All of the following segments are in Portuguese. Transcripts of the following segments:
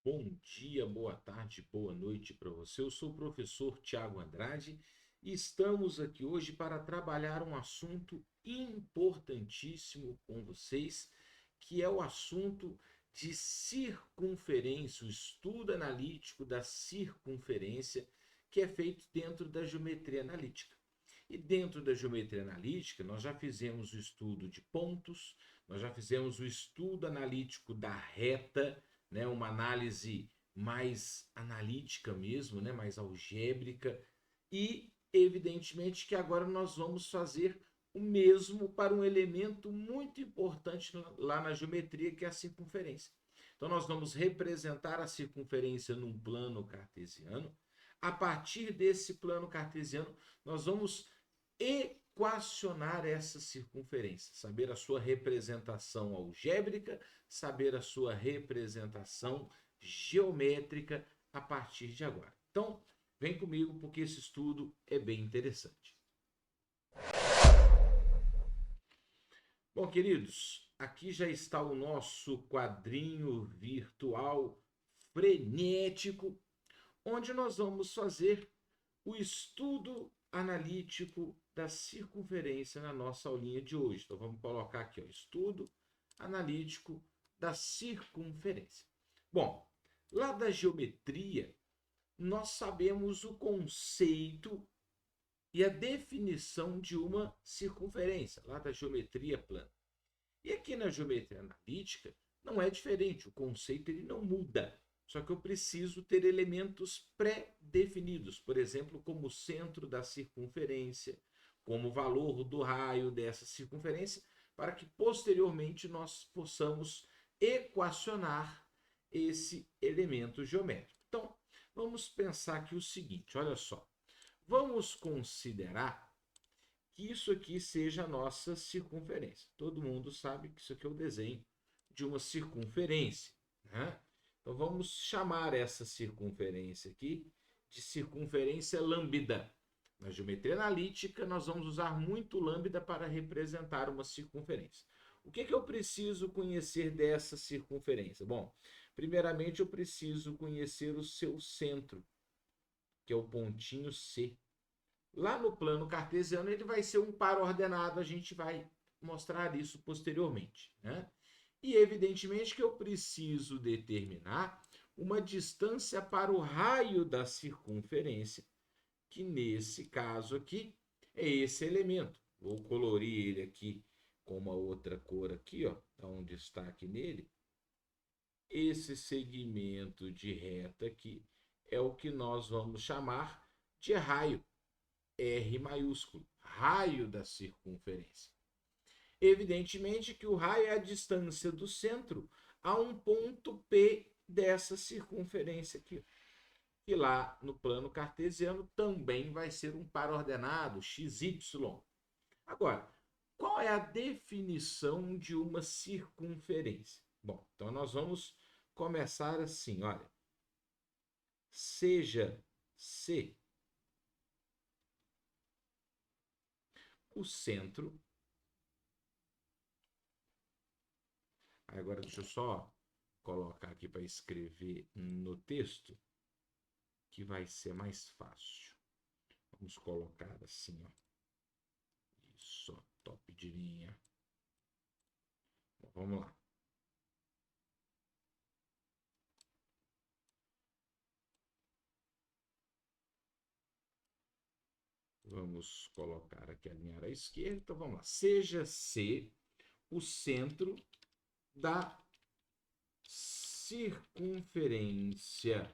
Bom dia, boa tarde, boa noite para você. Eu sou o professor Tiago Andrade e estamos aqui hoje para trabalhar um assunto importantíssimo com vocês, que é o assunto de circunferência, o estudo analítico da circunferência, que é feito dentro da geometria analítica. E dentro da geometria analítica, nós já fizemos o estudo de pontos, nós já fizemos o estudo analítico da reta, né, uma análise mais analítica mesmo, né, mais algébrica, e evidentemente que agora nós vamos fazer o mesmo para um elemento muito importante lá na geometria, que é a circunferência. Então nós vamos representar a circunferência num plano cartesiano. A partir desse plano cartesiano, nós vamos equacionar essa circunferência, saber a sua representação algébrica, saber a sua representação geométrica a partir de agora. Então, vem comigo porque esse estudo é bem interessante. Bom, queridos, aqui já está o nosso quadrinho virtual frenético, onde nós vamos fazer o estudo analítico da circunferência na nossa aulinha de hoje. Então vamos colocar aqui, ó, estudo analítico da circunferência. Bom, lá da geometria, nós sabemos o conceito e a definição de uma circunferência, lá da geometria plana. E aqui na geometria analítica não é diferente, o conceito ele não muda. Só que eu preciso ter elementos pré-definidos, por exemplo, como o centro da circunferência, como o valor do raio dessa circunferência, para que posteriormente nós possamos equacionar esse elemento geométrico. Então, vamos pensar aqui o seguinte, olha só. Vamos considerar que isso aqui seja a nossa circunferência. Todo mundo sabe que isso aqui é o desenho de uma circunferência, né? Então vamos chamar essa circunferência aqui de circunferência lambda. Na geometria analítica, nós vamos usar muito lambda para representar uma circunferência. O que eu preciso conhecer dessa circunferência? Bom, primeiramente eu preciso conhecer o seu centro, que é o pontinho C. Lá no plano cartesiano ele vai ser um par ordenado, a gente vai mostrar isso posteriormente, né? E evidentemente que eu preciso determinar uma distância para o raio da circunferência, que nesse caso aqui é esse elemento. Vou colorir ele aqui com uma outra cor aqui, ó, dar um destaque nele. Esse segmento de reta aqui é o que nós vamos chamar de raio, R maiúsculo, raio da circunferência. Evidentemente que o raio é a distância do centro a um ponto P dessa circunferência aqui. E lá no plano cartesiano também vai ser um par ordenado, XY. Agora, qual é a definição de uma circunferência? Bom, então nós vamos começar assim, olha. Seja C o centro. Agora deixa eu só colocar aqui para escrever no texto, que vai ser mais fácil. Vamos colocar assim, ó. Isso, top de linha. Bom, vamos lá. Vamos colocar aqui a linha à esquerda. Então vamos lá. Seja C o centro da circunferência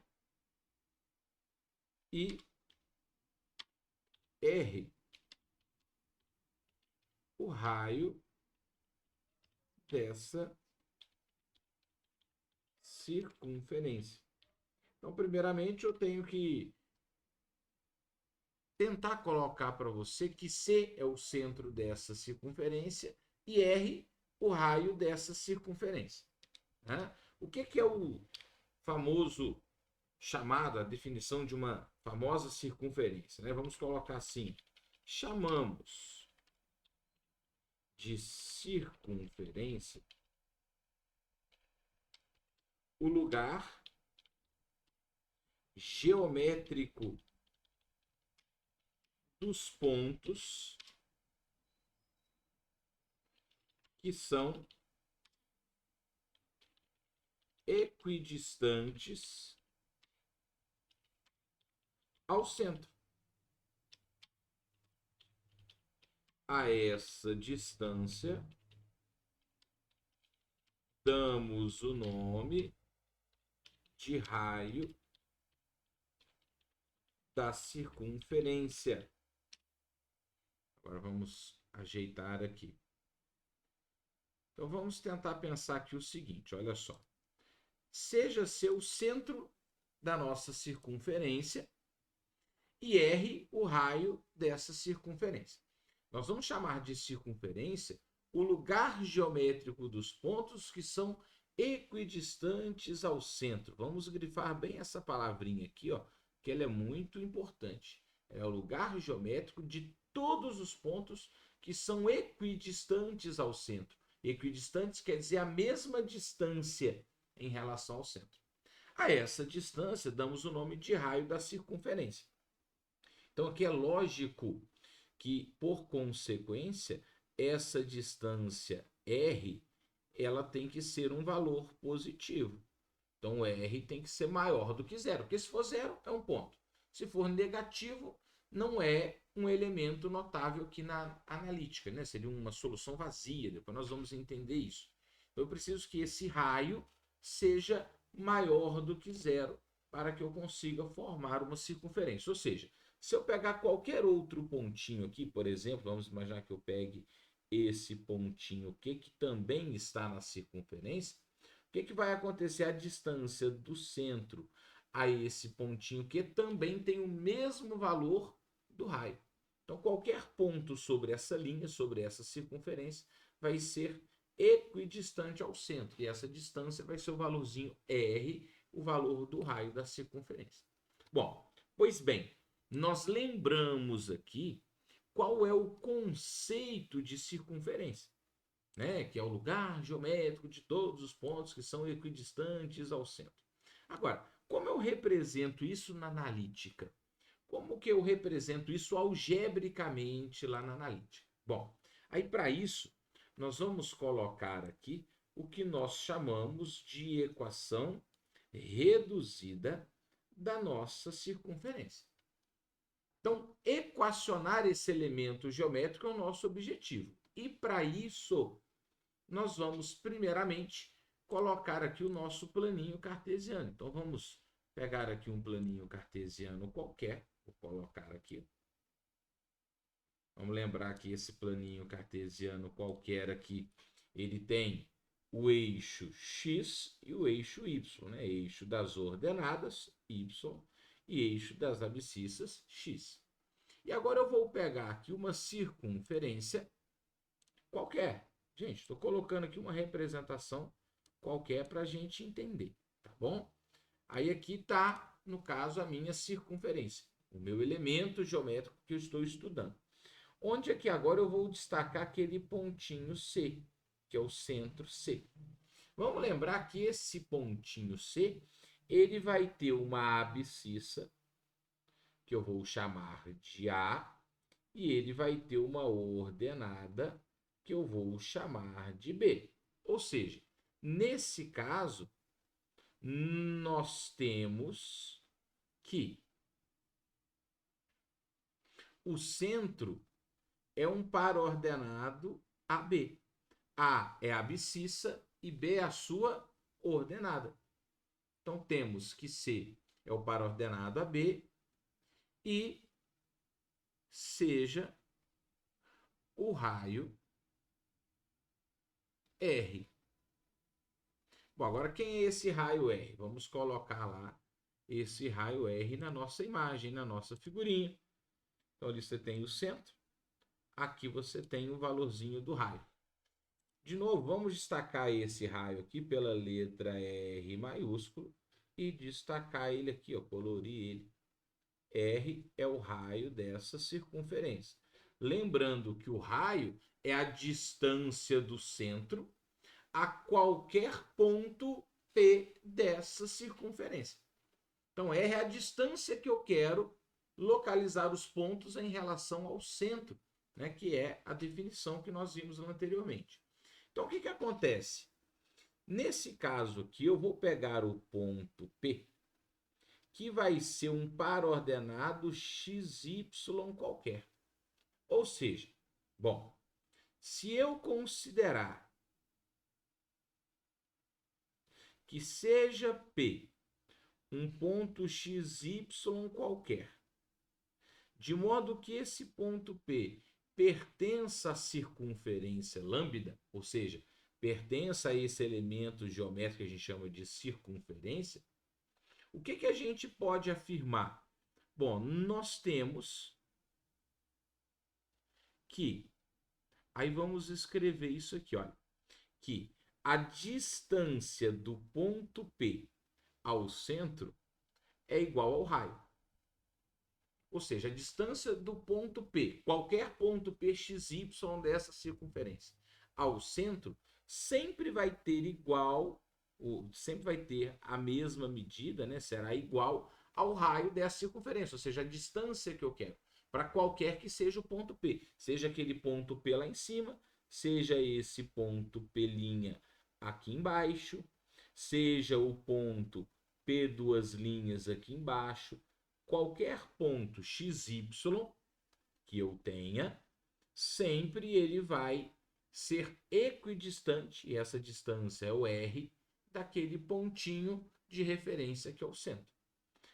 e R o raio dessa circunferência. Então, primeiramente, eu tenho que tentar colocar para você que C é o centro dessa circunferência e R o raio dessa circunferência, né? O que é o famoso chamado, a definição de uma famosa circunferência, né? Vamos colocar assim, chamamos de circunferência o lugar geométrico dos pontos que são equidistantes ao centro. A essa distância damos o nome de raio da circunferência. Agora vamos ajeitar aqui. Então vamos tentar pensar aqui o seguinte, olha só. Seja o centro da nossa circunferência e R o raio dessa circunferência. Nós vamos chamar de circunferência o lugar geométrico dos pontos que são equidistantes ao centro. Vamos grifar bem essa palavrinha aqui, ó, que ela é muito importante. É o lugar geométrico de todos os pontos que são equidistantes ao centro. Equidistantes quer dizer a mesma distância em relação ao centro. A essa distância damos o nome de raio da circunferência. Então aqui é lógico que, por consequência, essa distância R, ela tem que ser um valor positivo. Então R tem que ser maior do que zero, porque se for zero é um ponto. Se for negativo, não é um elemento notável aqui na analítica, né? Seria uma solução vazia, depois nós vamos entender isso. Então eu preciso que esse raio seja maior do que zero para que eu consiga formar uma circunferência. Ou seja, se eu pegar qualquer outro pontinho aqui, por exemplo, vamos imaginar que eu pegue esse pontinho aqui, que também está na circunferência, o que vai acontecer? A distância do centro a esse pontinho que também tem o mesmo valor do raio. Então, qualquer ponto sobre essa linha, sobre essa circunferência, vai ser equidistante ao centro. E essa distância vai ser o valorzinho R, o valor do raio da circunferência. Bom, pois bem, nós lembramos aqui qual é o conceito de circunferência, né? Que é o lugar geométrico de todos os pontos que são equidistantes ao centro. Agora, como eu represento isso na analítica? Como que eu represento isso algebricamente lá na analítica? Bom, aí para isso, nós vamos colocar aqui o que nós chamamos de equação reduzida da nossa circunferência. Então, equacionar esse elemento geométrico é o nosso objetivo. E para isso, nós vamos primeiramente colocar aqui o nosso planinho cartesiano. Então, vamos pegar aqui um planinho cartesiano qualquer. Vou colocar aqui. Vamos lembrar que esse planinho cartesiano qualquer aqui, ele tem o eixo x e o eixo y, né? Eixo das ordenadas, y, e eixo das abscissas, x. E agora eu vou pegar aqui uma circunferência qualquer. Gente, estou colocando aqui uma representação qualquer para a gente entender, tá bom? Aí aqui está, no caso, a minha circunferência, o meu elemento geométrico que eu estou estudando. Onde é que agora eu vou destacar aquele pontinho C, que é o centro C. Vamos lembrar que esse pontinho C, ele vai ter uma abscissa, que eu vou chamar de A, e ele vai ter uma ordenada, que eu vou chamar de B. Ou seja, nesse caso, nós temos que o centro é um par ordenado AB. A é a abscissa e B é a sua ordenada. Então, temos que C é o par ordenado AB e seja o raio R. Bom, agora quem é esse raio R? Vamos colocar lá esse raio R na nossa imagem, na nossa figurinha. Então, ali você tem o centro. Aqui você tem o valorzinho do raio. De novo, vamos destacar esse raio aqui pela letra R maiúsculo e destacar ele aqui, ó, colorir ele. R é o raio dessa circunferência. Lembrando que o raio é a distância do centro a qualquer ponto P dessa circunferência. Então, R é a distância que eu quero localizar os pontos em relação ao centro, né, que é a definição que nós vimos anteriormente. Então, o que acontece? Nesse caso aqui, eu vou pegar o ponto P, que vai ser um par ordenado XY qualquer. Ou seja, bom, se eu considerar que seja P um ponto XY qualquer, de modo que esse ponto P pertença à circunferência lambda, ou seja, pertença a esse elemento geométrico que a gente chama de circunferência, o que a gente pode afirmar? Bom, nós temos que, aí vamos escrever isso aqui, olha, que a distância do ponto P ao centro é igual ao raio. Ou seja, a distância do ponto P, qualquer ponto PXY dessa circunferência, ao centro, sempre vai ter igual, sempre vai ter a mesma medida, né? Será igual ao raio dessa circunferência, ou seja, a distância que eu quero, para qualquer que seja o ponto P. Seja aquele ponto P lá em cima, seja esse ponto P' aqui embaixo, seja o ponto P duas linhas aqui embaixo, qualquer ponto XY que eu tenha, sempre ele vai ser equidistante, e essa distância é o R, daquele pontinho de referência que é o centro.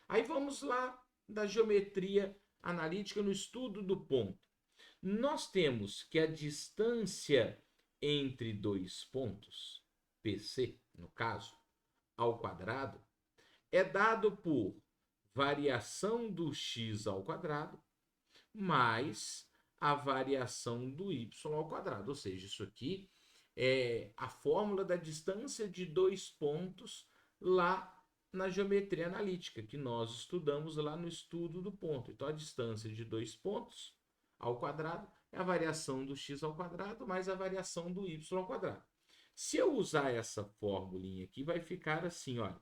Aí vamos lá da geometria analítica no estudo do ponto. Nós temos que a distância entre dois pontos, PC, no caso, ao quadrado, é dado por variação do x ao quadrado mais a variação do y ao quadrado. Ou seja, isso aqui é a fórmula da distância de dois pontos lá na geometria analítica, que nós estudamos lá no estudo do ponto. Então, a distância de dois pontos ao quadrado é a variação do x ao quadrado mais a variação do y ao quadrado. Se eu usar essa formulinha aqui, vai ficar assim, olha.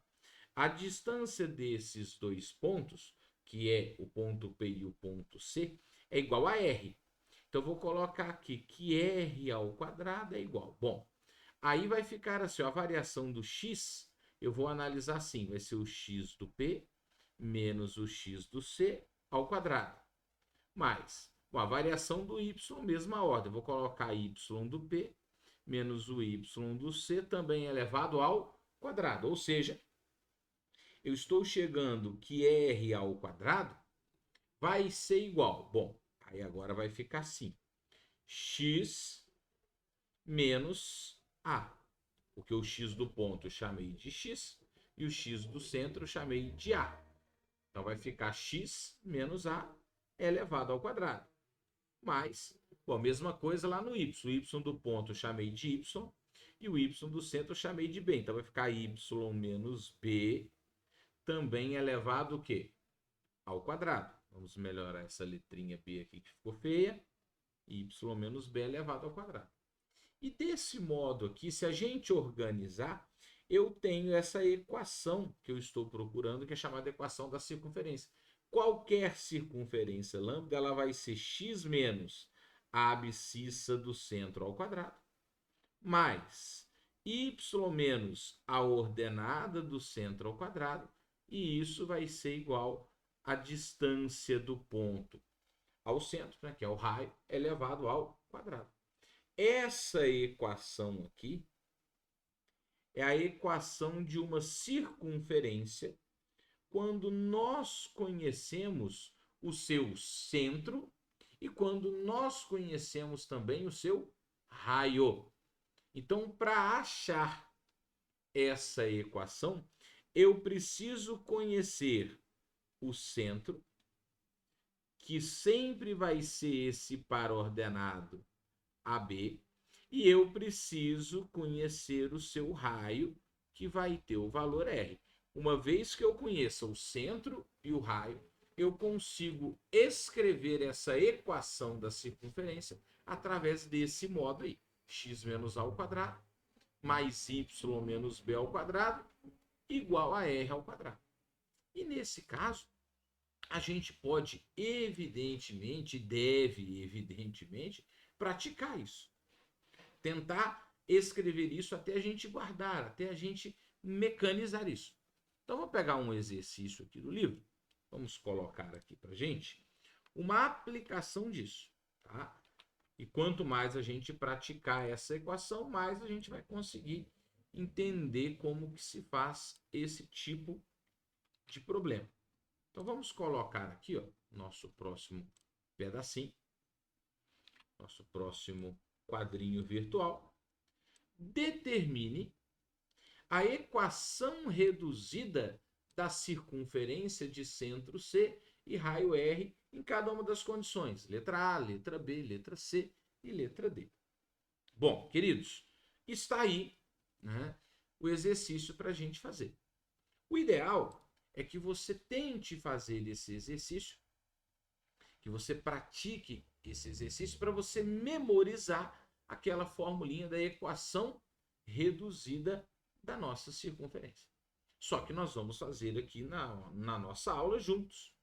A distância desses dois pontos, que é o ponto P e o ponto C, é igual a R. Então, eu vou colocar aqui que R ao quadrado é igual. Bom, aí vai ficar assim, ó, a variação do x, eu vou analisar assim, vai ser o x do P menos o x do C ao quadrado. Mais, bom, a variação do y, mesma ordem. Eu vou colocar y do P menos o y do C também elevado ao quadrado. Ou seja, eu estou chegando que R ao quadrado vai ser igual. Bom, aí agora vai ficar assim. X menos A. Porque o X do ponto eu chamei de X e o X do centro eu chamei de A. Então vai ficar X menos A elevado ao quadrado. Mais, bom, mesma coisa lá no Y. O Y do ponto eu chamei de Y e o Y do centro eu chamei de B. Então vai ficar Y menos B também elevado o quê? Ao quadrado. Vamos melhorar essa letrinha B aqui que ficou feia. Y menos B elevado ao quadrado. E desse modo aqui, se a gente organizar, eu tenho essa equação que eu estou procurando, que é chamada equação da circunferência. Qualquer circunferência lambda, ela vai ser x menos a abscissa do centro ao quadrado, mais y menos a ordenada do centro ao quadrado, e isso vai ser igual à distância do ponto ao centro, né, que é o raio, elevado ao quadrado. Essa equação aqui é a equação de uma circunferência quando nós conhecemos o seu centro e quando nós conhecemos também o seu raio. Então, para achar essa equação, eu preciso conhecer o centro, que sempre vai ser esse par ordenado AB, e eu preciso conhecer o seu raio, que vai ter o valor R. Uma vez que eu conheça o centro e o raio, eu consigo escrever essa equação da circunferência através desse modo aí. X menos A ao quadrado, mais Y menos B ao quadrado, igual a R ao quadrado. E nesse caso, a gente pode, evidentemente, deve, evidentemente, praticar isso. Tentar escrever isso até a gente guardar, até a gente mecanizar isso. Então, vou pegar um exercício aqui do livro. Vamos colocar aqui para a gente uma aplicação disso, tá? E quanto mais a gente praticar essa equação, mais a gente vai conseguir entender como que se faz esse tipo de problema. Então vamos colocar aqui, ó, nosso próximo pedacinho, nosso próximo quadrinho virtual. Determine a equação reduzida da circunferência de centro C e raio R em cada uma das condições. Letra A, letra B, letra C e letra D. Bom, queridos, está aí, né, o exercício para a gente fazer. O ideal é que você tente fazer esse exercício, que você pratique esse exercício para você memorizar aquela formulinha da equação reduzida da nossa circunferência. Só que nós vamos fazer aqui na nossa aula juntos,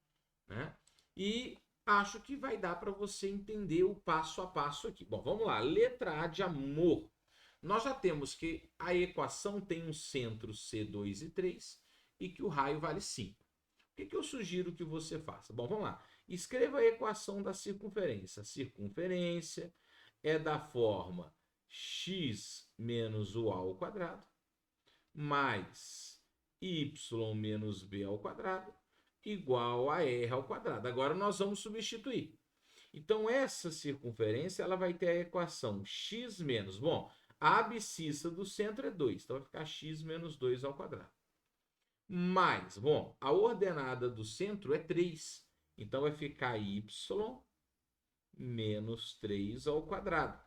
né? E acho que vai dar para você entender o passo a passo aqui. Bom, vamos lá. Letra A de amor. Nós já temos que a equação tem um centro C2 e 3 e que o raio vale 5. O que eu sugiro que você faça? Bom, vamos lá. Escreva a equação da circunferência. A circunferência é da forma x menos o a ao quadrado mais y menos b ao quadrado igual a r ao quadrado. Agora nós vamos substituir. Então essa circunferência ela vai ter a equação x menos, bom, a abscissa do centro é 2, então vai ficar x menos 2 ao quadrado. Mais, bom, a ordenada do centro é 3, então vai ficar y menos 3 ao quadrado.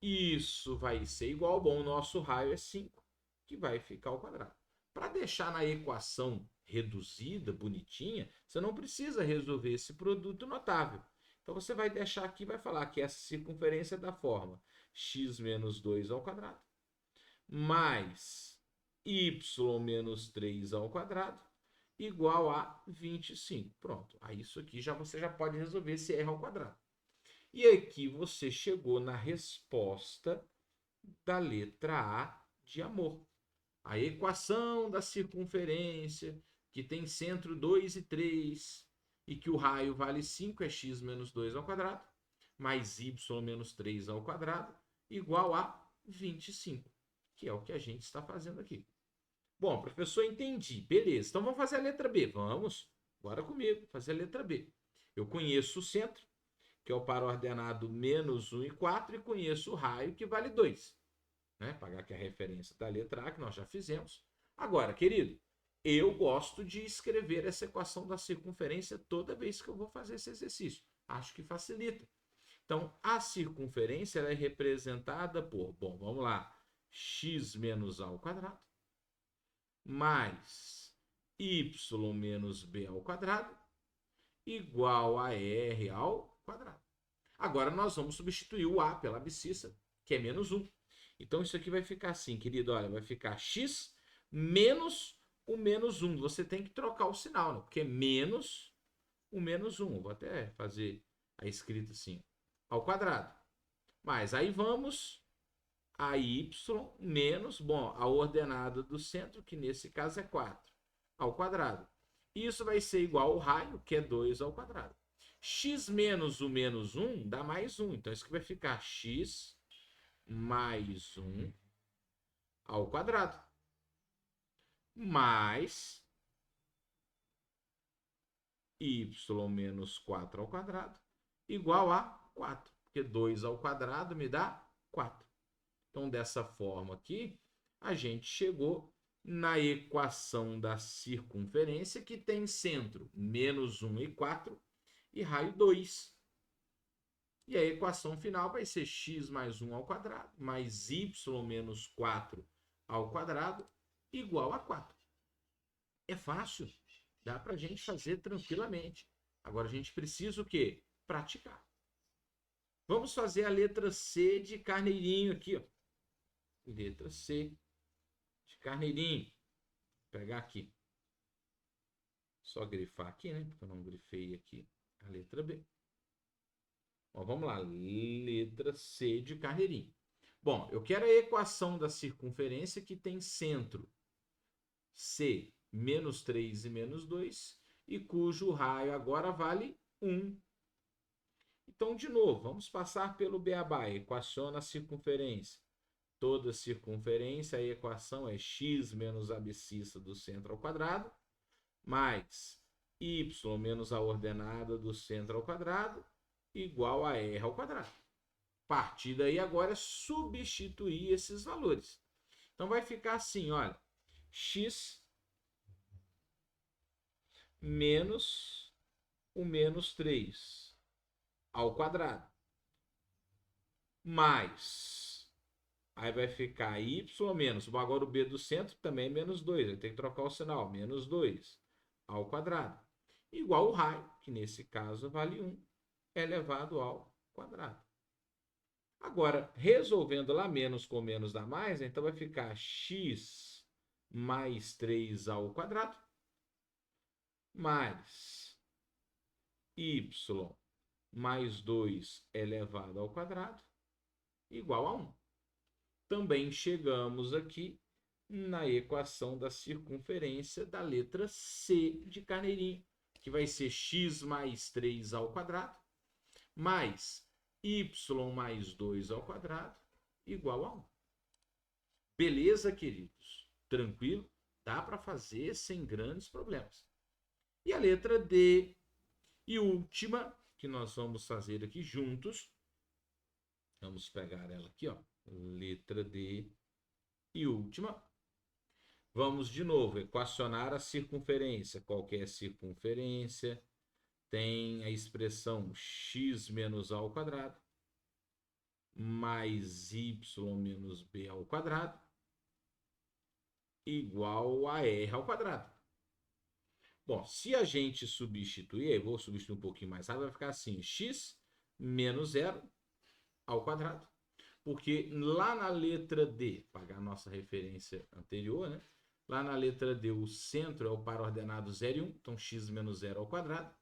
Isso vai ser igual, bom, o nosso raio é 5, que vai ficar ao quadrado. Para deixar na equação reduzida, bonitinha, você não precisa resolver esse produto notável. Então, você vai deixar aqui e vai falar que essa circunferência é da forma x menos 2 ao quadrado mais y menos 3 ao quadrado igual a 25. Pronto. Aí isso aqui você já pode resolver esse r ao quadrado. E aqui você chegou na resposta da letra A de amor. A equação da circunferência, que tem centro 2 e 3, e que o raio vale 5, é x menos 2 ao quadrado, mais y menos 3 ao quadrado, igual a 25, que é o que a gente está fazendo aqui. Bom, professor, entendi. Beleza, então vamos fazer a letra B. Vamos, bora comigo, fazer a letra B. Eu conheço o centro, que é o par ordenado menos 1 e 4, e conheço o raio, que vale 2. Né? Pagar aqui a referência da letra A, que nós já fizemos. Agora, querido, eu gosto de escrever essa equação da circunferência toda vez que eu vou fazer esse exercício. Acho que facilita. Então, a circunferência ela é representada por, bom, vamos lá, x menos a ao quadrado, mais y menos b ao quadrado, igual a r ao quadrado. Agora, nós vamos substituir o a pela abscissa, que é menos 1. Então, isso aqui vai ficar assim, querido, olha, vai ficar x menos o menos 1. Você tem que trocar o sinal, né? Porque é menos o menos 1. Vou até fazer a escrita assim, ao quadrado. Mas aí vamos a y menos, bom, a ordenada do centro, que nesse caso é 4, ao quadrado. Isso vai ser igual ao raio, que é 2 ao quadrado. X menos o menos 1 dá mais 1. Então, isso aqui vai ficar x mais 1 ao quadrado. Mais y menos 4 ao quadrado igual a 4. Porque 2 ao quadrado me dá 4. Então, dessa forma aqui, a gente chegou na equação da circunferência, que tem centro menos 1 e 4 e raio 2. E a equação final vai ser x mais 1 ao quadrado, mais y menos 4 ao quadrado, igual a 4. É fácil, dá para a gente fazer tranquilamente. Agora a gente precisa o quê? Praticar. Vamos fazer a letra C de carneirinho aqui, ó. Letra C de carneirinho. Vou pegar aqui. Só grifar aqui, né? Porque eu não grifei aqui a letra B. Bom, vamos lá. Letra C de carneirinho. Bom, eu quero a equação da circunferência que tem centro C, menos 3 e menos 2, e cujo raio agora vale 1. Então, de novo, vamos passar pelo beabá. Equaciona a circunferência. Toda circunferência, a equação é x menos a abscissa do centro ao quadrado, mais y menos a ordenada do centro ao quadrado, igual a r ao quadrado. A partir daí, agora é substituir esses valores. Então, vai ficar assim, olha, x menos o menos 3 ao quadrado, mais, aí vai ficar y menos, agora o b do centro também é menos 2, vai ter que trocar o sinal, menos 2 ao quadrado, igual o raio, que nesse caso vale 1, elevado ao quadrado. Agora, resolvendo lá menos com menos dá mais, então vai ficar x mais 3 ao quadrado, mais y mais 2 elevado ao quadrado, igual a 1. Também chegamos aqui na equação da circunferência da letra C de carneirinho, que vai ser x mais 3 ao quadrado, mais y mais 2 ao quadrado, igual a 1. Beleza, queridos? Tranquilo? Dá para fazer sem grandes problemas. E a letra D, e última, que nós vamos fazer aqui juntos. Vamos pegar ela aqui, ó. Letra D e última. Vamos de novo equacionar a circunferência. Qualquer circunferência tem a expressão x menos a ao quadrado mais y menos b ao quadrado igual a r ao quadrado. Bom, se a gente substituir, eu vou substituir um pouquinho mais rápido, vai ficar assim, x menos 0 ao quadrado. Porque lá na letra D, pagar a nossa referência anterior, né? Lá na letra D, o centro é o par ordenado 0 e 1, então x menos 0 ao quadrado,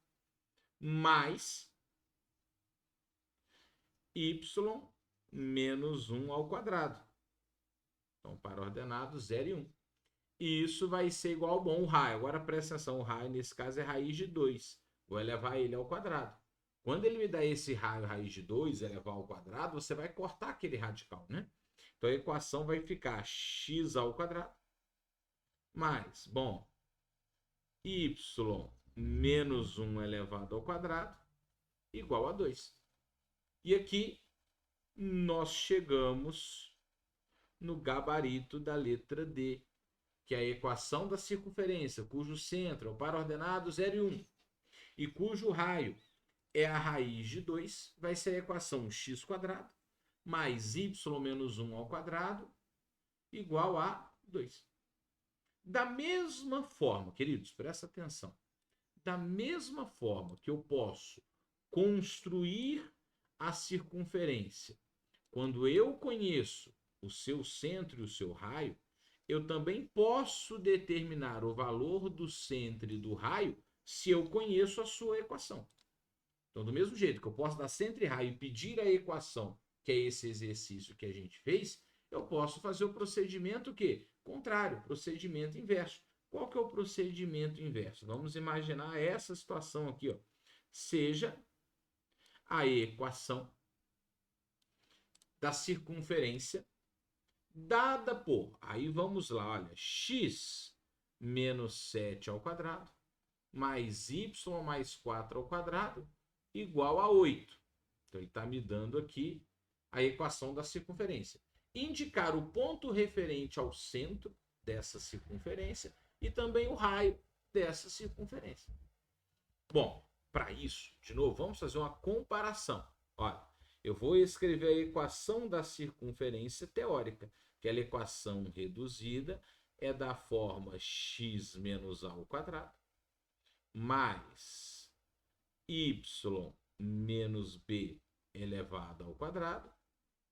mais y menos 1 ao quadrado. Então, par ordenado 0 e 1. E isso vai ser igual ao bom raio. Agora presta atenção, o raio nesse caso é raiz de 2. Vou elevar ele ao quadrado. Quando ele me dá esse raio raiz de 2 elevar ao quadrado, você vai cortar aquele radical, né? Então a equação vai ficar x ao quadrado mais, bom, y menos 1 elevado ao quadrado igual a 2. E aqui nós chegamos no gabarito da letra D, que é a equação da circunferência, cujo centro é o par ordenado 0 e 1, e cujo raio é a raiz de 2, vai ser a equação x quadrado mais y menos 1 ao quadrado igual a 2. Da mesma forma, queridos, presta atenção, da mesma forma que eu posso construir a circunferência, quando eu conheço o seu centro e o seu raio, eu também posso determinar o valor do centro e do raio se eu conheço a sua equação. Então, do mesmo jeito que eu posso dar centro e raio e pedir a equação, que é esse exercício que a gente fez, eu posso fazer o procedimento que? Contrário, procedimento inverso. Qual que é o procedimento inverso? Vamos imaginar essa situação aqui, ó. Seja a equação da circunferência dada por, aí vamos lá, olha, x menos 7 ao quadrado mais y mais 4 ao quadrado igual a 8. Então, ele está me dando aqui a equação da circunferência. Indicar o ponto referente ao centro dessa circunferência e também o raio dessa circunferência. Bom, para isso, de novo, vamos fazer uma comparação. Olha, eu vou escrever a equação da circunferência teórica, que é a equação reduzida é da forma x menos a ao quadrado mais y menos b elevado ao quadrado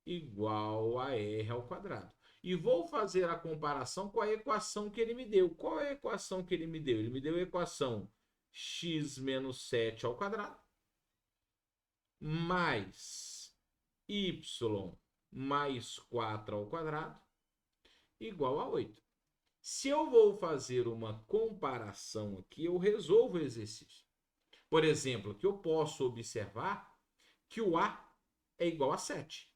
igual a r ao quadrado. E vou fazer a comparação com a equação que ele me deu. Qual é a equação que ele me deu? Ele me deu a equação x menos 7 ao quadrado, mais y mais 4 ao quadrado, igual a 8. Se eu vou fazer uma comparação aqui, eu resolvo o exercício. Por exemplo, que eu posso observar que o A é igual a 7.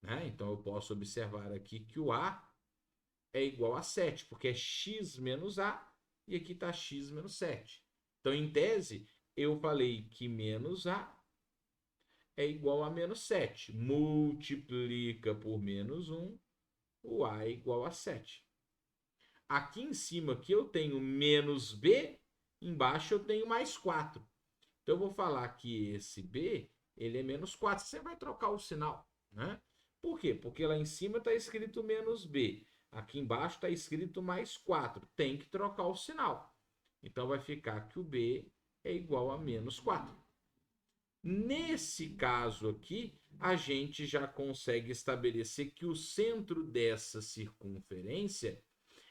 Né? Então, eu posso observar aqui que o A é igual a 7, porque é x menos A e aqui está x menos 7. Então, em tese, eu falei que menos A é igual a menos 7. Multiplica por menos 1, o A é igual a 7. Aqui em cima aqui eu tenho menos B, embaixo eu tenho mais 4. Então eu vou falar que esse B, ele é menos 4. Você vai trocar o sinal, né? Por quê? Porque lá em cima está escrito menos B. Aqui embaixo está escrito mais 4. Tem que trocar o sinal. Então vai ficar que o B é igual a menos 4. Nesse caso aqui, a gente já consegue estabelecer que o centro dessa circunferência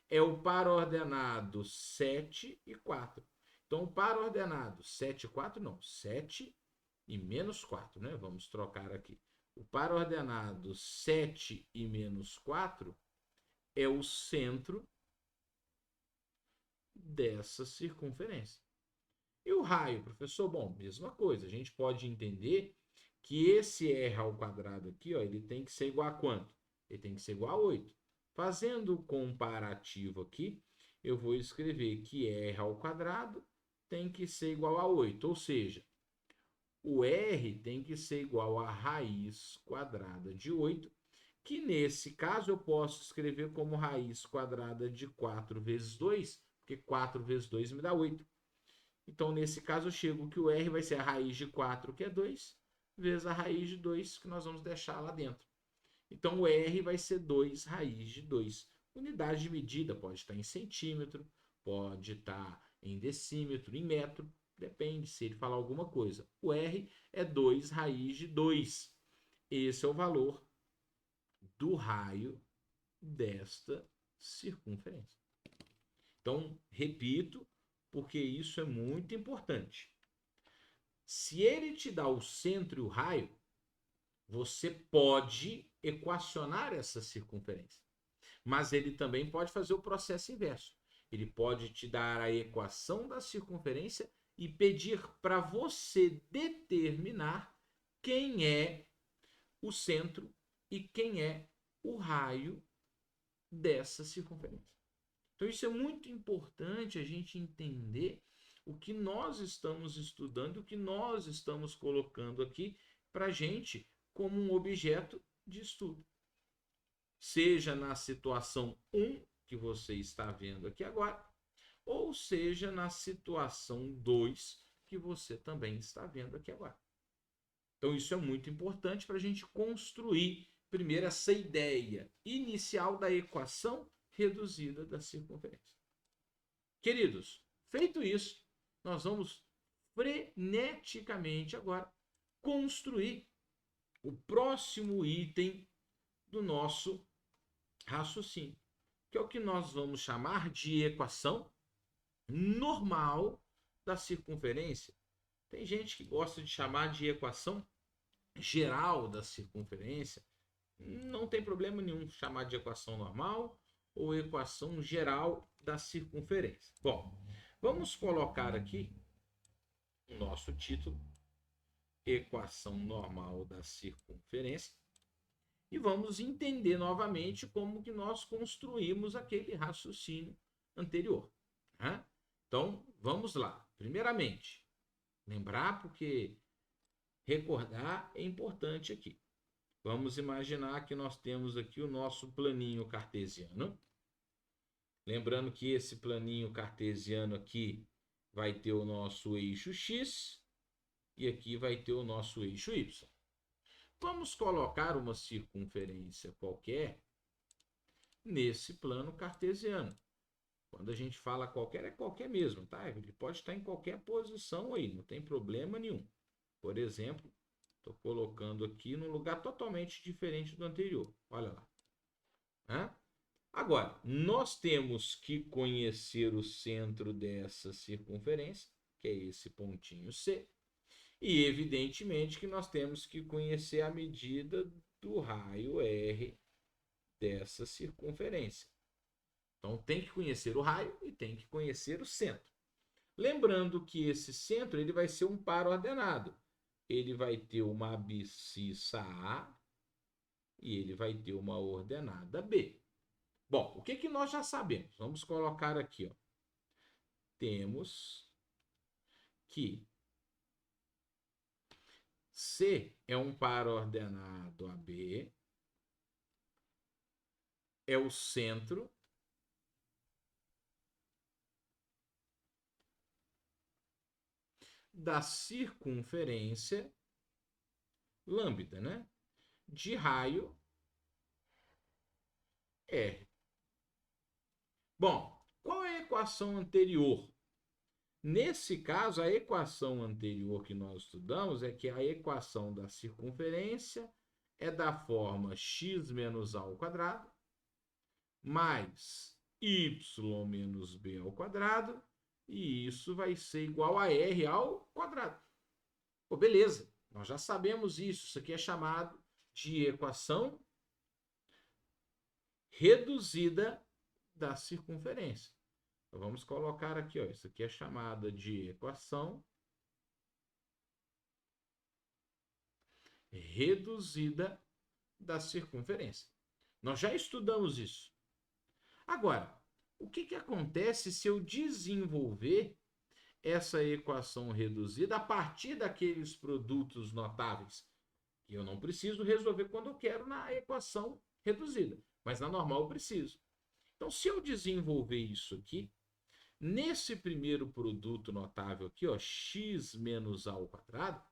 é o par ordenado 7 e 4. Então, o par ordenado 7 e 4, não, 7 e menos 4, né? Vamos trocar aqui. O par ordenado 7 e menos 4 é o centro dessa circunferência. E o raio, professor? Bom, mesma coisa. A gente pode entender que esse r ao quadrado aqui, ó, ele tem que ser igual a quanto? Ele tem que ser igual a 8. Fazendo o comparativo aqui, eu vou escrever que r ao quadrado tem que ser igual a 8. Ou seja, o r tem que ser igual a raiz quadrada de 8, que nesse caso eu posso escrever como raiz quadrada de 4 vezes 2, porque 4 vezes 2 me dá 8. Então, nesse caso, eu chego que o r vai ser a raiz de 4, que é 2, vezes a raiz de 2, que nós vamos deixar lá dentro. Então, o r vai ser 2 raiz de 2. Unidade de medida pode estar em centímetro, pode estar em decímetro, em metro, depende se ele falar alguma coisa. O r é 2 raiz de 2. Esse é o valor do raio desta circunferência. Então, repito, porque isso é muito importante. Se ele te dá o centro e o raio, você pode equacionar essa circunferência. Mas ele também pode fazer o processo inverso. Ele pode te dar a equação da circunferência e pedir para você determinar quem é o centro e quem é o raio dessa circunferência. Então, isso é muito importante a gente entender o que nós estamos estudando, o que nós estamos colocando aqui para a gente como um objeto de estudo. Seja na situação 1, que você está vendo aqui agora, ou seja na situação 2, que você também está vendo aqui agora. Então, isso é muito importante para a gente construir, primeiro, essa ideia inicial da equação reduzida da circunferência. Queridos, feito isso, nós vamos freneticamente agora construir o próximo item do nosso raciocínio, que é o que nós vamos chamar de equação normal da circunferência. Tem gente que gosta de chamar de equação geral da circunferência. Não tem problema nenhum chamar de equação normal ou equação geral da circunferência. Bom, vamos colocar aqui o nosso título, equação normal da circunferência, e vamos entender novamente como que nós construímos aquele raciocínio anterior. Né? Então, vamos lá. Primeiramente, lembrar, porque recordar é importante aqui. Vamos imaginar que nós temos aqui o nosso planinho cartesiano. Lembrando que esse planinho cartesiano aqui vai ter o nosso eixo x e aqui vai ter o nosso eixo y. Vamos colocar uma circunferência qualquer nesse plano cartesiano. Quando a gente fala qualquer, é qualquer mesmo, tá? Ele pode estar em qualquer posição aí, não tem problema nenhum. Por exemplo, estou colocando aqui num lugar totalmente diferente do anterior. Olha lá. Agora, nós temos que conhecer o centro dessa circunferência, que é esse pontinho C, e evidentemente que nós temos que conhecer a medida do raio R dessa circunferência. Então tem que conhecer o raio e tem que conhecer o centro. Lembrando que esse centro ele vai ser um par ordenado. Ele vai ter uma abscissa A e ele vai ter uma ordenada B. Bom, o que nós já sabemos? Vamos colocar aqui. Ó. Temos que C é um par ordenado AB, é o centro da circunferência lambda, né? De raio R. Bom, qual é a equação anterior? Nesse caso, a equação anterior que nós estudamos é que a equação da circunferência é da forma x menos a ao quadrado mais y menos b ao quadrado, e isso vai ser igual a r ao quadrado. Pô, beleza, nós já sabemos isso. Isso aqui é chamado de equação reduzida da circunferência. Então, vamos colocar aqui, ó, isso aqui é chamada de equação reduzida da circunferência. Nós já estudamos isso. Agora, o que acontece se eu desenvolver essa equação reduzida a partir daqueles produtos notáveis? Que eu não preciso resolver quando eu quero na equação reduzida, mas na normal eu preciso. Então, se eu desenvolver isso aqui, nesse primeiro produto notável aqui, ó, x menos a ao quadrado,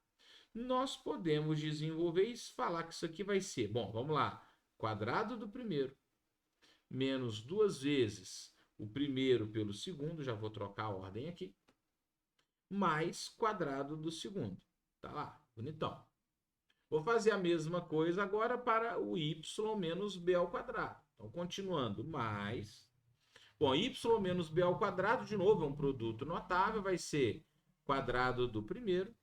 nós podemos desenvolver e falar que isso aqui vai ser, bom, vamos lá, quadrado do primeiro, menos 2 vezes o primeiro pelo segundo, já vou trocar a ordem aqui, mais quadrado do segundo. Tá lá, bonitão. Vou fazer a mesma coisa agora para o y menos b ao quadrado. Então, continuando, mais... Bom, y menos b ao quadrado, de novo, é um produto notável, vai ser quadrado do primeiro,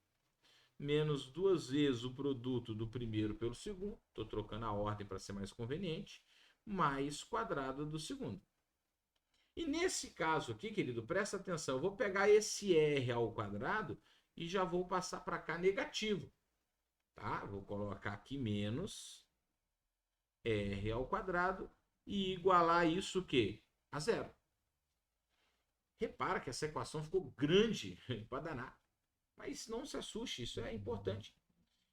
menos 2 vezes o produto do primeiro pelo segundo, estou trocando a ordem para ser mais conveniente, mais quadrado do segundo. E nesse caso aqui, querido, presta atenção, eu vou pegar esse r ao quadrado e já vou passar para cá negativo. Tá? Vou colocar aqui menos r ao quadrado e igualar isso o quê? A zero. Repara que essa equação ficou grande para danar. Mas não se assuste, isso é importante.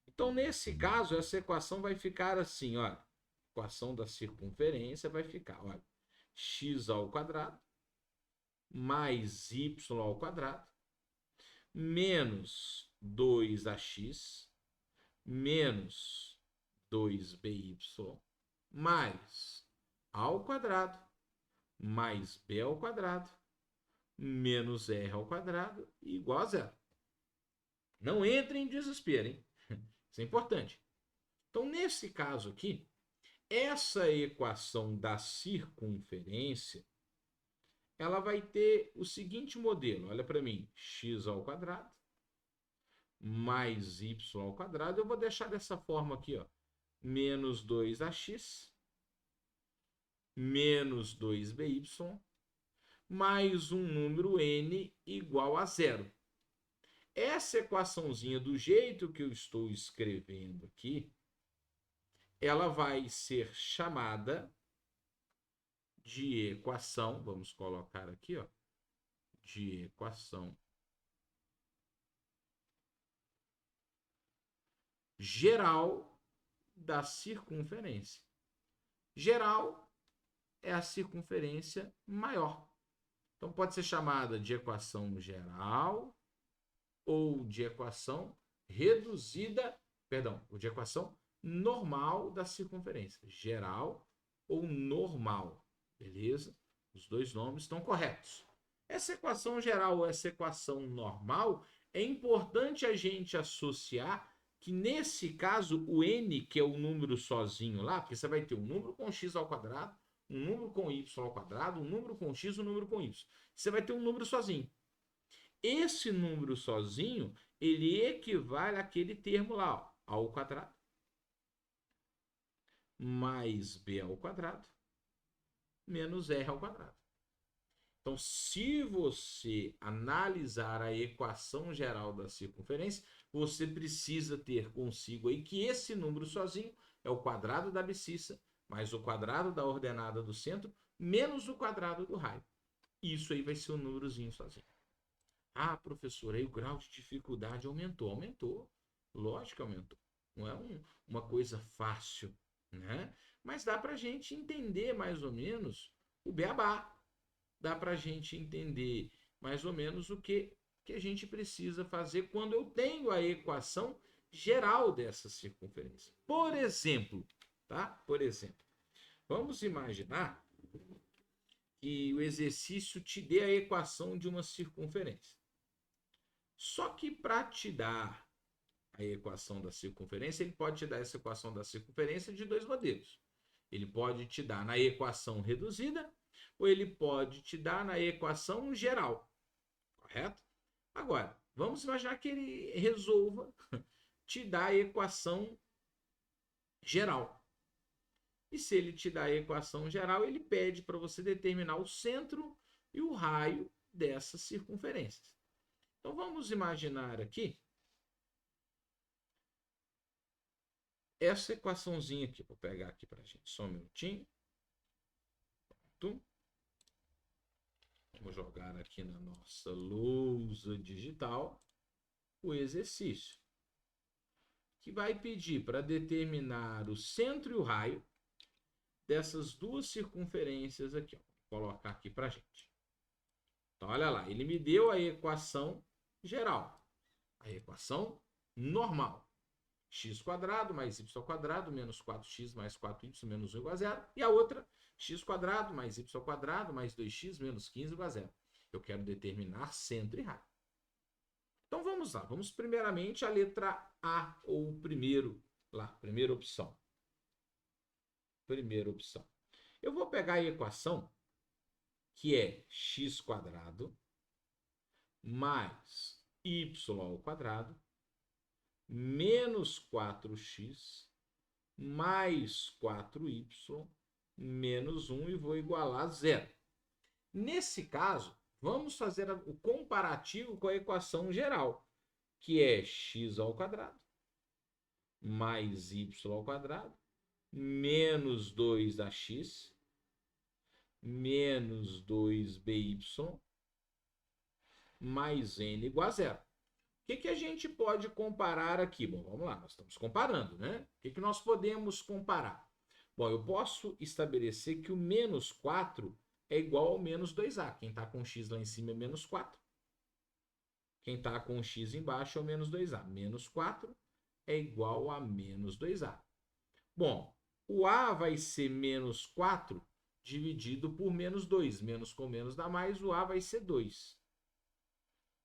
Então, nesse caso, essa equação vai ficar assim, olha. A equação da circunferência vai ficar, olha, x ao quadrado mais y ao quadrado menos 2ax menos 2by mais a ao quadrado mais b ao quadrado menos r ao quadrado igual a zero. Não entre em desespero, hein? Isso é importante. Então, nesse caso aqui, essa equação da circunferência, ela vai ter o seguinte modelo. Olha para mim, x ao quadrado mais y ao quadrado. Eu vou deixar dessa forma aqui, ó. Menos 2ax menos 2by mais um número n igual a zero. Essa equaçãozinha, do jeito que eu estou escrevendo aqui, ela vai ser chamada de equação, vamos colocar aqui, ó, de equação geral da circunferência. Geral é a circunferência maior. Então, pode ser chamada de equação geral ou de equação reduzida, perdão, ou de equação normal da circunferência. Geral ou normal, beleza? Os dois nomes estão corretos. Essa equação geral ou essa equação normal, é importante a gente associar que, nesse caso, o n, que é o número sozinho lá, porque você vai ter um número com x ao quadrado, um número com y ao quadrado, um número com x, um número com y. Você vai ter um número sozinho. Esse número sozinho, ele equivale àquele termo lá, ó, ao quadrado, mais b ao quadrado, menos r ao quadrado. Então, se você analisar a equação geral da circunferência, você precisa ter consigo aí que esse número sozinho é o quadrado da abscissa, mais o quadrado da ordenada do centro, menos o quadrado do raio. Isso aí vai ser o númerozinho sozinho. Ah, professor, aí o grau de dificuldade aumentou. Aumentou. Lógico que aumentou. Não é uma coisa fácil, né? Mas dá para a gente entender mais ou menos o beabá. Dá para a gente entender mais ou menos o que a gente precisa fazer quando eu tenho a equação geral dessa circunferência. Por exemplo, tá? Por exemplo, vamos imaginar que o exercício te dê a equação de uma circunferência. Só que para te dar a equação da circunferência, ele pode te dar essa equação da circunferência de dois modelos. Ele pode te dar na equação reduzida ou ele pode te dar na equação geral. Correto? Agora, vamos imaginar que ele resolva te dar a equação geral. E se ele te dá a equação geral, ele pede para você determinar o centro e o raio dessas circunferências. Então, vamos imaginar aqui essa equaçãozinha aqui. Vou pegar aqui para a gente, só um minutinho. Pronto. Vamos jogar aqui na nossa lousa digital o exercício, que vai pedir para determinar o centro e o raio dessas duas circunferências aqui. Ó. Vou colocar aqui para a gente. Então, olha lá, ele me deu a equação geral, a equação normal. X² mais y² menos 4x mais 4y menos 1 igual a 0. E a outra, x² mais y² mais 2x menos 15 igual a 0. Eu quero determinar centro e raio. Então vamos lá. Vamos primeiramente a letra A, ou primeiro lá, primeira opção. Primeira opção. Eu vou pegar a equação que é x² mais y² menos 4x mais 4y menos 1 e vou igualar a 0. Nesse caso, vamos fazer o comparativo com a equação geral, que é x² mais y² menos 2ax menos 2by mais n igual a 0. O que a gente pode comparar aqui? Bom, vamos lá, nós estamos comparando, né? O que nós podemos comparar? Bom, eu posso estabelecer que o menos 4 é igual ao menos 2a. Quem está com x lá em cima é menos 4. Quem está com x embaixo é o menos 2a. Menos 4 é igual a menos 2a. Bom, o a vai ser menos 4 dividido por menos 2. Menos com menos dá mais, o a vai ser 2.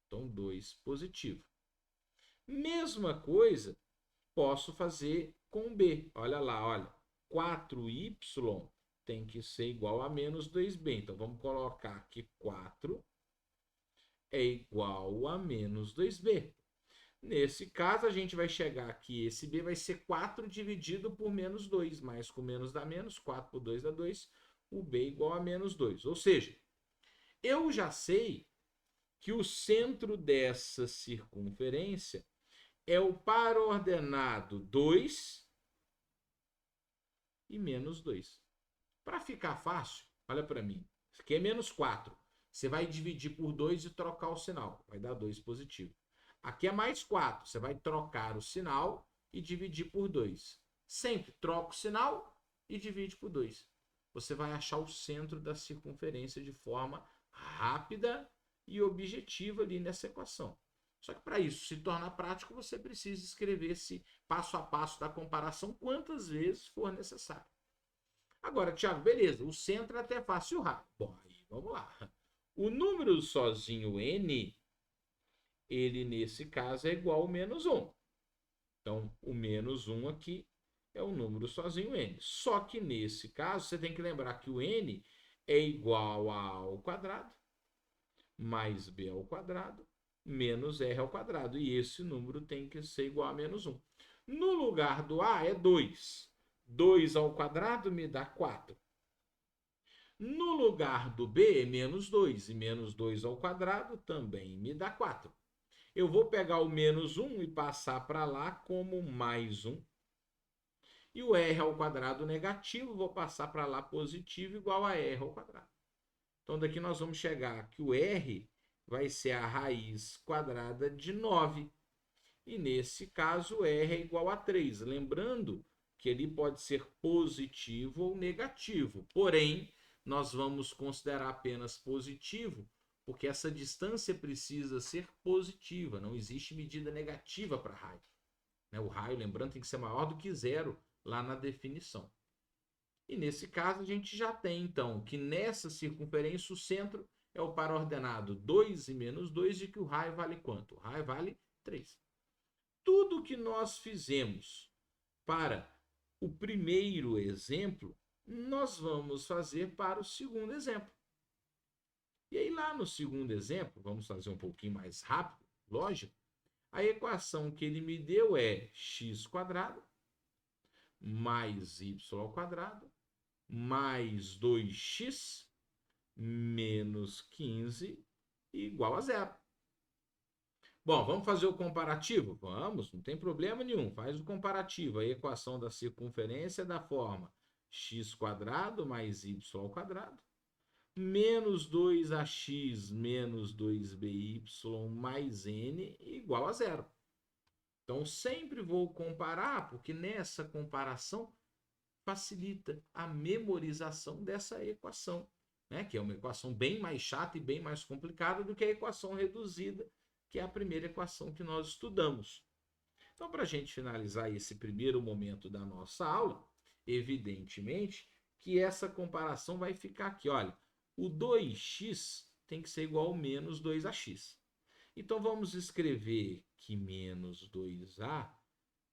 Então, 2 positivo. Mesma coisa, posso fazer com b. Olha lá, olha. 4y tem que ser igual a menos 2b. Então, vamos colocar aqui 4 é igual a menos 2b. Nesse caso, a gente vai chegar aqui, esse b vai ser 4 dividido por menos 2. Mais com menos dá menos, 4 por 2 dá 2. O b igual a menos 2. Ou seja, eu já sei que o centro dessa circunferência é o par ordenado 2 e menos 2. Para ficar fácil, olha para mim. Isso aqui é menos 4. Você vai dividir por 2 e trocar o sinal. Vai dar 2 positivo. Aqui é mais 4. Você vai trocar o sinal e dividir por 2. Sempre troca o sinal e divide por 2. Você vai achar o centro da circunferência de forma rápida e objetiva ali nessa equação. Só que para isso se tornar prático, você precisa escrever esse passo a passo da comparação quantas vezes for necessário. Agora, Thiago, beleza, o centro é até fácil o raio. Bom, aí vamos lá. O número sozinho n, ele nesse caso é igual ao menos 1. Então, o menos 1 aqui é o número sozinho n. Só que nesse caso, você tem que lembrar que o n é igual a ao quadrado mais b ao quadrado menos r ao quadrado. E esse número tem que ser igual a menos 1. No lugar do a é 2. 2 ao quadrado me dá 4. No lugar do b é menos 2. E menos 2 ao quadrado também me dá 4. Eu vou pegar o menos 1 e passar para lá como mais 1. E o r ao quadrado negativo, vou passar para lá positivo igual a r ao quadrado. Então, daqui nós vamos chegar que o r vai ser a raiz quadrada de 9. E nesse caso, r é igual a 3. Lembrando que ele pode ser positivo ou negativo. Porém, nós vamos considerar apenas positivo, porque essa distância precisa ser positiva. Não existe medida negativa para raio. O raio, lembrando, tem que ser maior do que 0 lá na definição. E nesse caso, a gente já tem, então, que nessa circunferência o centro é o par ordenado 2 e menos 2, e que o raio vale quanto? O raio vale 3. Tudo que nós fizemos para o primeiro exemplo, nós vamos fazer para o segundo exemplo. E aí, lá no segundo exemplo, vamos fazer um pouquinho mais rápido, lógico, a equação que ele me deu é x² mais y² mais 2x menos 15 igual a 0. Bom, vamos fazer o comparativo? Vamos, não tem problema nenhum. Faz o comparativo. A equação da circunferência é da forma x² mais y² menos 2ax menos 2by mais n igual a 0. Então, sempre vou comparar, porque nessa comparação facilita a memorização dessa equação, que é uma equação bem mais chata e bem mais complicada do que a equação reduzida, que é a primeira equação que nós estudamos. Então, para a gente finalizar esse primeiro momento da nossa aula, evidentemente que essa comparação vai ficar aqui. Olha, o 2x tem que ser igual ao menos 2ax. Então, vamos escrever que menos 2a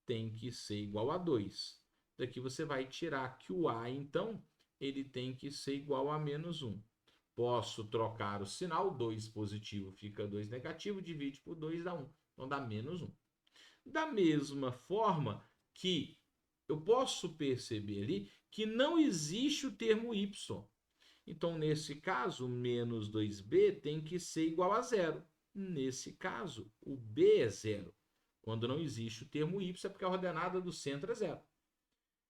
tem que ser igual a 2. Daqui você vai tirar que o a, então, ele tem que ser igual a menos 1. Posso trocar o sinal, 2 positivo fica 2 negativo, divide por 2 dá 1. Então, dá menos 1. Da mesma forma que eu posso perceber ali que não existe o termo y. Então, nesse caso, menos 2b tem que ser igual a 0. Nesse caso, o b é 0. Quando não existe o termo y, é porque a ordenada do centro é 0.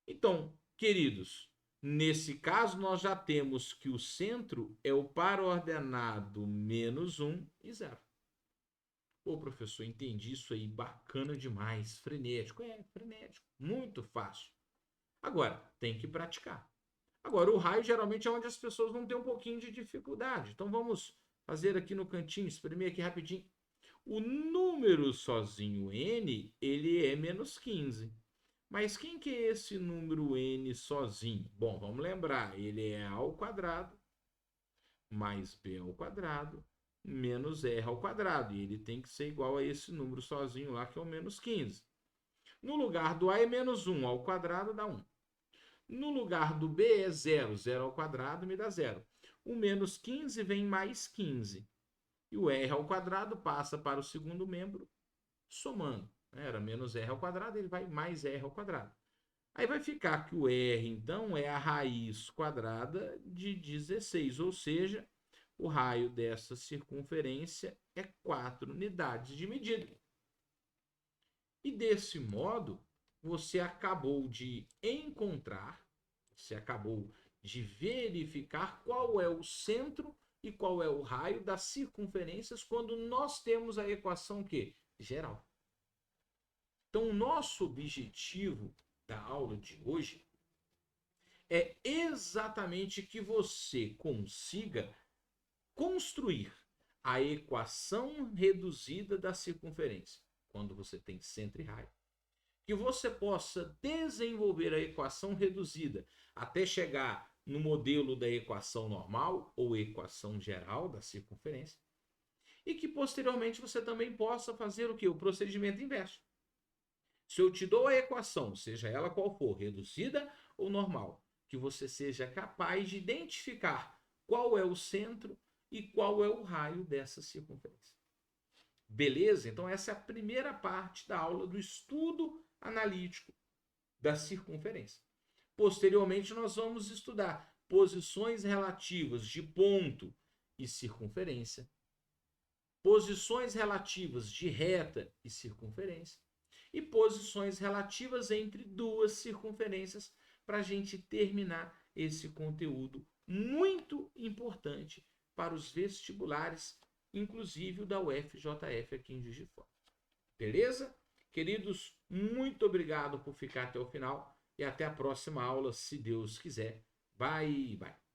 Então, queridos, nesse caso, nós já temos que o centro é o par ordenado menos 1 e 0. Pô, professor, entendi isso aí, bacana demais, frenético. Frenético, muito fácil. Agora, tem que praticar. Agora, o raio geralmente é onde as pessoas vão ter um pouquinho de dificuldade. Então, vamos fazer aqui no cantinho, espremer aqui rapidinho. O número sozinho n, ele é menos 15. Mas quem que é esse número n sozinho? Bom, vamos lembrar, ele é a ao quadrado mais b ao quadrado menos r ao quadrado. E ele tem que ser igual a esse número sozinho lá, que é o menos 15. No lugar do a é menos 1 ao quadrado dá 1. No lugar do b é 0. 0 ao quadrado me dá 0. O menos 15 vem mais 15. E o r ao quadrado passa para o segundo membro somando. Era menos r ao quadrado, ele vai mais r ao quadrado. Aí vai ficar que o r, então, é a raiz quadrada de 16, ou seja, o raio dessa circunferência é 4 unidades de medida. E desse modo, você acabou de encontrar, você acabou de verificar qual é o centro e qual é o raio das circunferências quando nós temos a equação que? Geral. Então, o nosso objetivo da aula de hoje é exatamente que você consiga construir a equação reduzida da circunferência, quando você tem centro e raio. Que você possa desenvolver a equação reduzida até chegar no modelo da equação normal ou equação geral da circunferência. E que posteriormente você também possa fazer o quê? O procedimento inverso. Se eu te dou a equação, seja ela qual for, reduzida ou normal, que você seja capaz de identificar qual é o centro e qual é o raio dessa circunferência. Beleza? Então essa é a primeira parte da aula do estudo analítico da circunferência. Posteriormente, nós vamos estudar posições relativas de ponto e circunferência, posições relativas de reta e circunferência, e posições relativas entre duas circunferências, para a gente terminar esse conteúdo muito importante para os vestibulares, inclusive o da UFJF aqui em Juiz de Fora. Beleza? Queridos, muito obrigado por ficar até o final e até a próxima aula, se Deus quiser. Bye, bye.